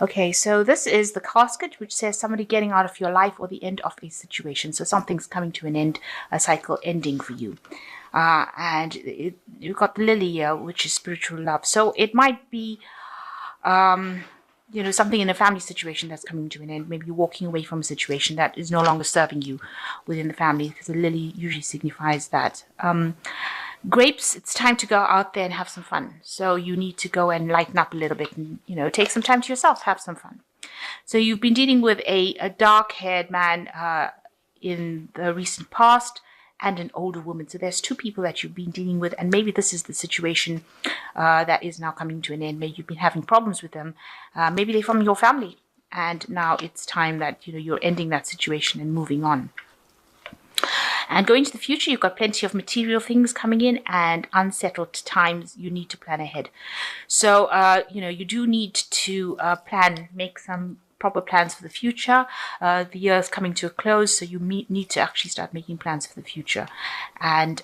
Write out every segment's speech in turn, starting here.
Okay, so this is the casket, which says somebody getting out of your life or the end of a situation. So something's coming to an end, a cycle ending for you. And you've got the lily here, which is spiritual love. So it might be, something in a family situation that's coming to an end. Maybe you're walking away from a situation that is no longer serving you within the family, because the lily usually signifies that. Grapes, it's time to go out there and have some fun. So you need to go and lighten up a little bit and, take some time to yourself, have some fun. So you've been dealing with a dark-haired man in the recent past and an older woman. So there's two people that you've been dealing with, and maybe this is the situation that is now coming to an end. Maybe you've been having problems with them. Maybe they're from your family, and now it's time that you're ending that situation and moving on. And going to the future, you've got plenty of material things coming in and unsettled times. You need to plan ahead. So, you do need to make some proper plans for the future. The year is coming to a close, so you need to actually start making plans for the future. And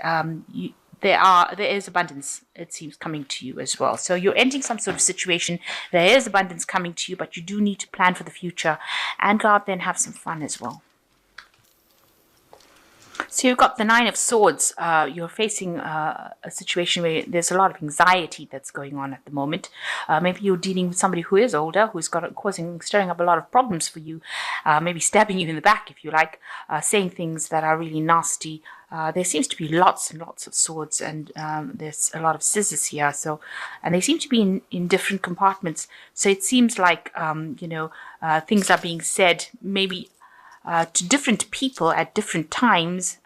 there is abundance, it seems, coming to you as well. So you're ending some sort of situation. There is abundance coming to you, but you do need to plan for the future and go out there and have some fun as well. So you've got the Nine of Swords. You're facing a situation where there's a lot of anxiety that's going on at the moment. Maybe you're dealing with somebody who is older, who's stirring up a lot of problems for you. Maybe stabbing you in the back, if you like, saying things that are really nasty. There seems to be lots and lots of swords, and there's a lot of scissors here. So, and they seem to be in different compartments. So it seems like things are being said, maybe to different people at different times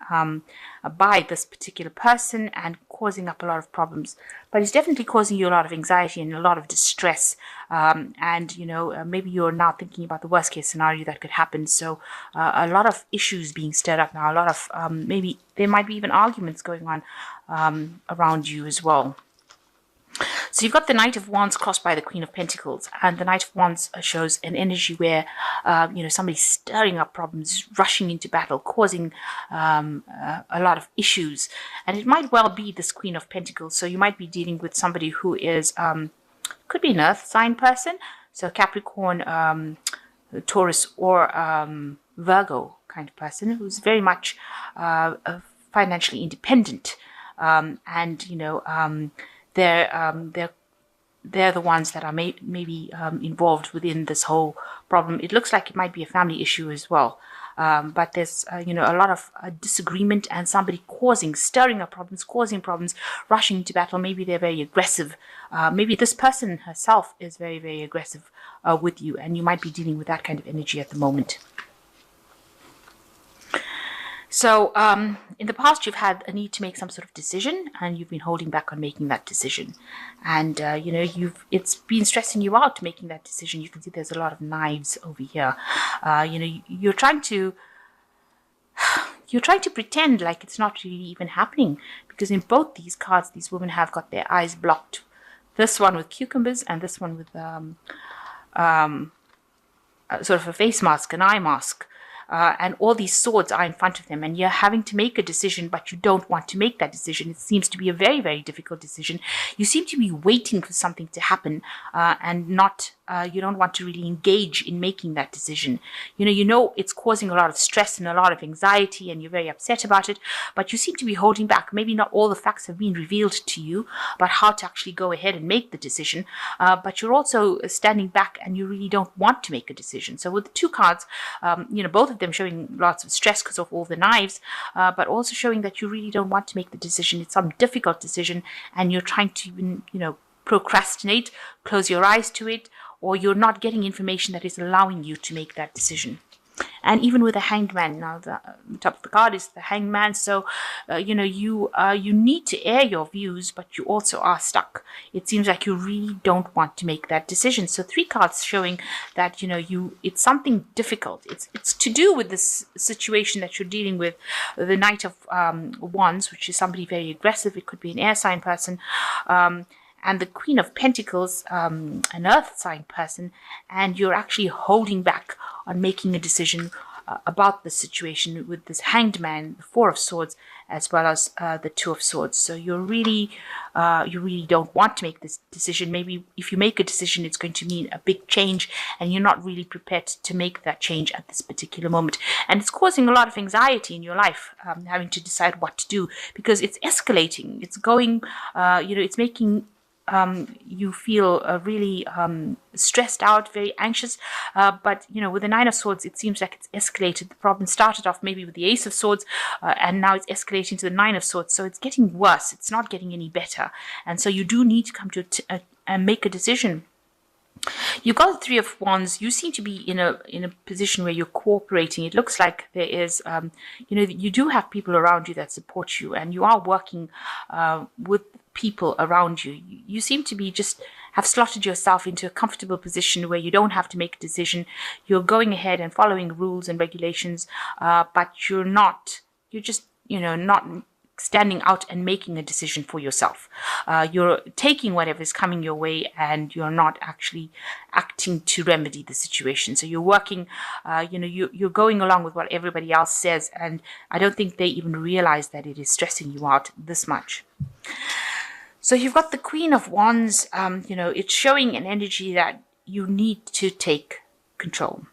by this particular person, and causing up a lot of problems. But it's definitely causing you a lot of anxiety and a lot of distress. Maybe you're now thinking about the worst case scenario that could happen. So a lot of issues being stirred up now. A lot of maybe there might be even arguments going on around you as well. So you've got the Knight of Wands crossed by the Queen of Pentacles, and the Knight of Wands shows an energy where, somebody's stirring up problems, rushing into battle, causing a lot of issues. And it might well be this Queen of Pentacles. So you might be dealing with somebody who is, could be an earth sign person, so Capricorn, Taurus, or Virgo kind of person, who's very much financially independent, they're the ones that are maybe involved within this whole problem. It looks like it might be a family issue as well. But there's, a lot of disagreement and somebody stirring up problems, causing problems, rushing into battle. Maybe they're very aggressive. Maybe this person herself is very, very aggressive with you, and you might be dealing with that kind of energy at the moment. So in the past, you've had a need to make some sort of decision, and you've been holding back on making that decision. And, it's been stressing you out making that decision. You can see there's a lot of knives over here. You're trying to pretend like it's not really even happening, because in both these cards, these women have got their eyes blocked. This one with cucumbers, and this one with sort of a face mask, an eye mask. And all these swords are in front of them, and you're having to make a decision, but you don't want to make that decision. It seems to be a very, very difficult decision. You seem to be waiting for something to happen, and not, you don't want to really engage in making that decision. It's causing a lot of stress and a lot of anxiety, and you're very upset about it, but you seem to be holding back. Maybe not all the facts have been revealed to you about how to actually go ahead and make the decision, but you're also standing back, and you really don't want to make a decision. So with the two cards, both of them showing lots of stress because of all the knives, but also showing that you really don't want to make the decision. It's some difficult decision, and you're trying to even, procrastinate, close your eyes to it, or you're not getting information that is allowing you to make that decision. And even with the Hanged Man, now the top of the card is the Hanged Man. So, you need to air your views, but you also are stuck. It seems like you really don't want to make that decision. So 3 cards showing that, it's something difficult. It's to do with this situation that you're dealing with. The Knight of Wands, which is somebody very aggressive. It could be an air sign person. And the Queen of Pentacles, an earth sign person, and you're actually holding back on making a decision about the situation with this Hanged Man, the 4 of Swords, as well as the Two of Swords. So you really don't want to make this decision. Maybe if you make a decision, it's going to mean a big change, and you're not really prepared to make that change at this particular moment. And it's causing a lot of anxiety in your life, having to decide what to do, because it's escalating. It's going, it's making you feel really stressed out, very anxious. But, with the Nine of Swords, it seems like it's escalated. The problem started off maybe with the Ace of Swords, and now it's escalating to the Nine of Swords. So it's getting worse. It's not getting any better. And so you do need to come to and make a decision. You've got the Three of Wands. You seem to be in a position where you're cooperating. It looks like there is, you do have people around you that support you, and you are working with people around you. You seem to be just have slotted yourself into a comfortable position where you don't have to make a decision. You're going ahead and following rules and regulations, but you're just, not standing out and making a decision for yourself. You're taking whatever is coming your way, and you're not actually acting to remedy the situation. So you're working, you're going along with what everybody else says, and I don't think they even realize that it is stressing you out this much. So you've got the Queen of Wands. It's showing an energy that you need to take control.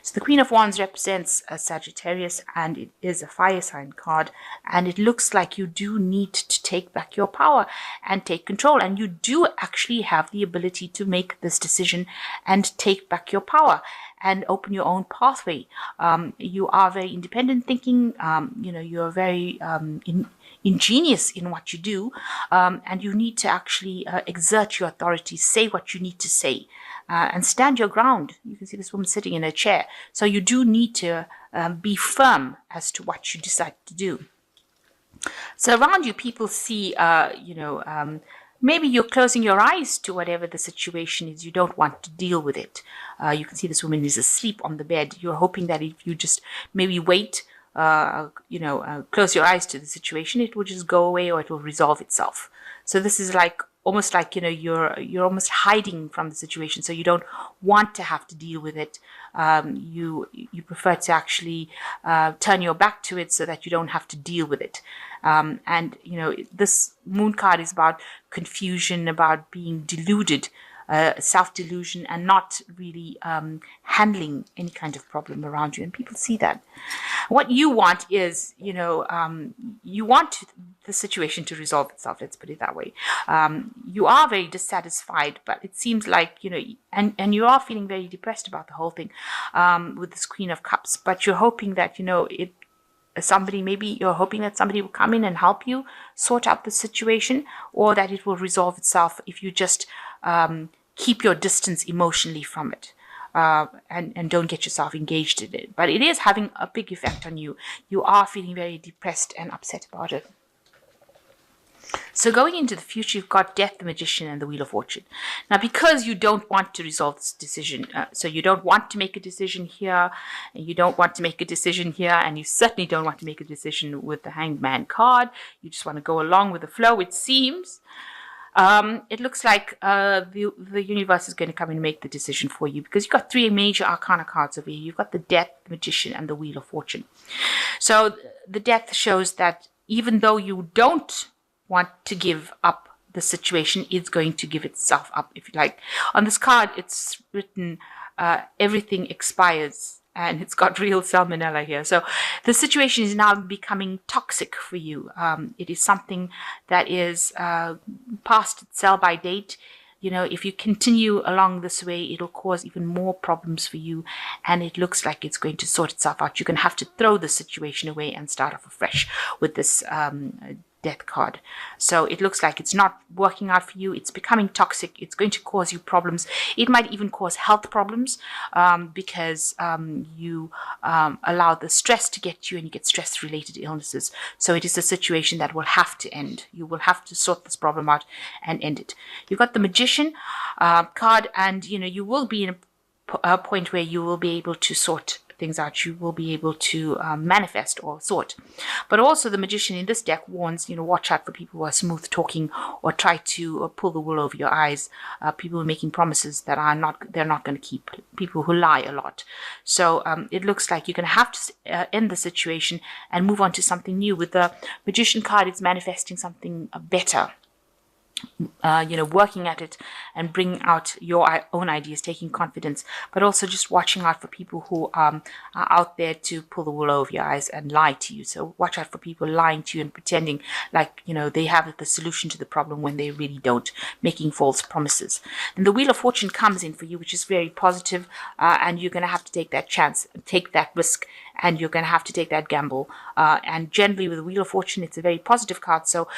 So the Queen of Wands represents a Sagittarius, and it is a fire sign card, and it looks like you do need to take back your power and take control, and you do actually have the ability to make this decision and take back your power and open your own pathway. You are very independent thinking, you're very ingenious in what you do, and you need to actually exert your authority, say what you need to say, and stand your ground. You can see this woman sitting in a chair. So you do need to be firm as to what you decide to do. So around you, people see, maybe you're closing your eyes to whatever the situation is. You don't want to deal with it. You can see this woman is asleep on the bed. You're hoping that if you just maybe wait, close your eyes to the situation, it will just go away, or it will resolve itself. So this is almost like you're almost hiding from the situation, so you don't want to have to deal with it. You prefer to actually turn your back to it so that you don't have to deal with it. And this Moon card is about confusion, about being deluded, self-delusion, and not really handling any kind of problem around you, and people see that. What you want is, you want the situation to resolve itself, let's put it that way. You are very dissatisfied, but it seems like, and you are feeling very depressed about the whole thing with this Queen of Cups, but you're hoping that, you're hoping that somebody will come in and help you sort out the situation, or that it will resolve itself if you just keep your distance emotionally from it, and don't get yourself engaged in it. But it is having a big effect on you. You are feeling very depressed and upset about it. So going into the future, you've got Death, the Magician, and the Wheel of Fortune. Now, because you don't want to resolve this decision, so you don't want to make a decision here, and you don't want to make a decision here, and you certainly don't want to make a decision with the Hanged Man card. You just want to go along with the flow, it seems. It looks like the universe is going to come and make the decision for you, because you've got three major arcana cards over here. You've got the Death, the Magician, and the Wheel of Fortune. So the Death shows that even though you don't want to give up the situation, it's going to give itself up, if you like. On this card, it's written, everything expires, and it's got real salmonella here. So the situation is now becoming toxic for you. It is something that is past its sell-by date. If you continue along this way, it'll cause even more problems for you, and it looks like it's going to sort itself out. You're going to have to throw the situation away and start off afresh with this Death card. So it looks like it's not working out for you. It's becoming toxic. It's going to cause you problems. It might even cause health problems, because you allow the stress to get you, and you get stress-related illnesses. So it is a situation that will have to end. You will have to sort this problem out and end it. You've got the Magician card, and you will be in a point where you will be able to sort things out, you will be able to manifest or sort. But also the Magician in this deck warns, watch out for people who are smooth talking or try to pull the wool over your eyes, people making promises that they're not going to keep, people who lie a lot. So it looks like you're going to have to end the situation and move on to something new. With the Magician card, it's manifesting something better. Working at it and bringing out your own ideas, taking confidence, but also just watching out for people who are out there to pull the wool over your eyes and lie to you. So watch out for people lying to you and pretending like, they have the solution to the problem when they really don't, making false promises. Then the Wheel of Fortune comes in for you, which is very positive, and you're going to have to take that chance, take that risk, and you're going to have to take that gamble. And generally with the Wheel of Fortune, it's a very positive card, so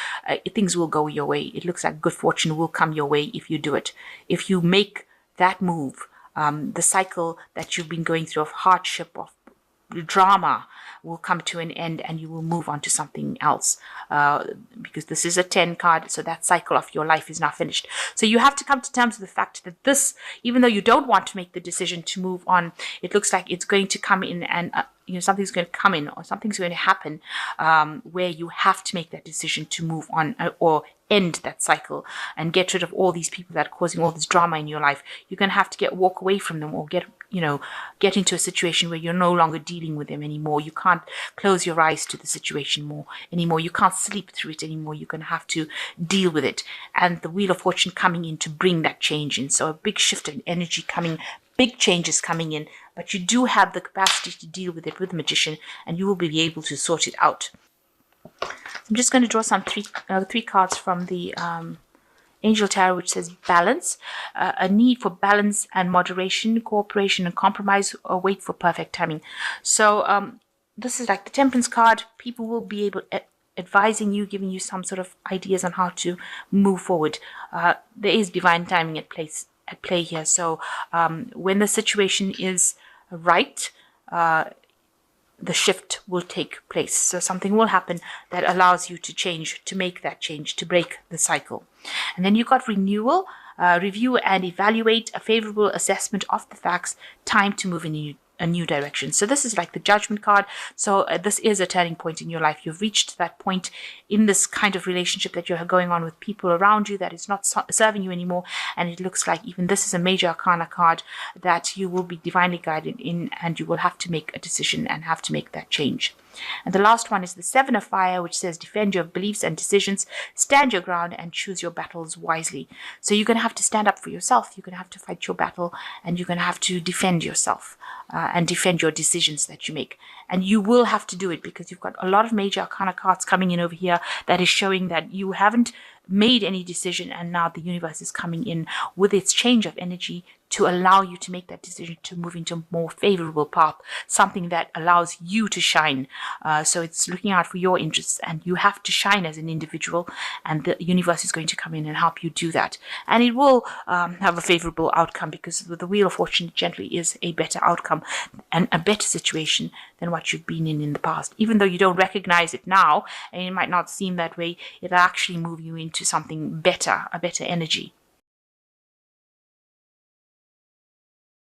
things will go your way. It looks like good fortune will come your way if you do it. If you make that move, the cycle that you've been going through of hardship, of drama, will come to an end and you will move on to something else, because this is a 10 card, so that cycle of your life is now finished. So you have to come to terms with the fact that this, even though you don't want to make the decision to move on, it looks like it's going to come in and something's going to come in, or something's going to happen where you have to make that decision to move on or end that cycle and get rid of all these people that are causing all this drama in your life. You're going to have to walk away from them, or get into a situation where you're no longer dealing with them anymore. You can't close your eyes to the situation anymore. You can't sleep through it anymore. You're going to have to deal with it. And the Wheel of Fortune coming in to bring that change in. So a big shift in energy coming, big changes coming in, but you do have the capacity to deal with it with the Magician, and you will be able to sort it out. I'm just going to draw some three cards from the Angel Tarot, which says balance, a need for balance and moderation, cooperation and compromise, or wait for perfect timing. So this is like the Temperance card. People will be able advising you, giving you some sort of ideas on how to move forward. There is divine timing at play here. So when the situation is right, the shift will take place. So something will happen that allows you to change, to make that change, to break the cycle. And then you got renewal, review and evaluate, a favorable assessment of the facts, time to move in a new direction. So this is like the Judgment card. So this is a turning point in your life. You've reached that point in this kind of relationship that you're going on with people around you that is not serving you anymore. And it looks like even this is a major arcana card that you will be divinely guided in, and you will have to make a decision and have to make that change. And the last one is the Seven of Fire, which says defend your beliefs and decisions, stand your ground and choose your battles wisely. So you're going to have to stand up for yourself. You're going to have to fight your battle, and you're going to have to defend yourself and defend your decisions that you make. And you will have to do it because you've got a lot of major arcana cards coming in over here that is showing that you haven't made any decision, and now the universe is coming in with its change of energy to allow you to make that decision to move into a more favorable path, something that allows you to shine. So it's looking out for your interests, and you have to shine as an individual, and the universe is going to come in and help you do that. And it will have a favorable outcome, because the Wheel of Fortune generally is a better outcome and a better situation than what you've been in the past. Even though you don't recognize it now, and it might not seem that way, it'll actually move you into something better, a better energy.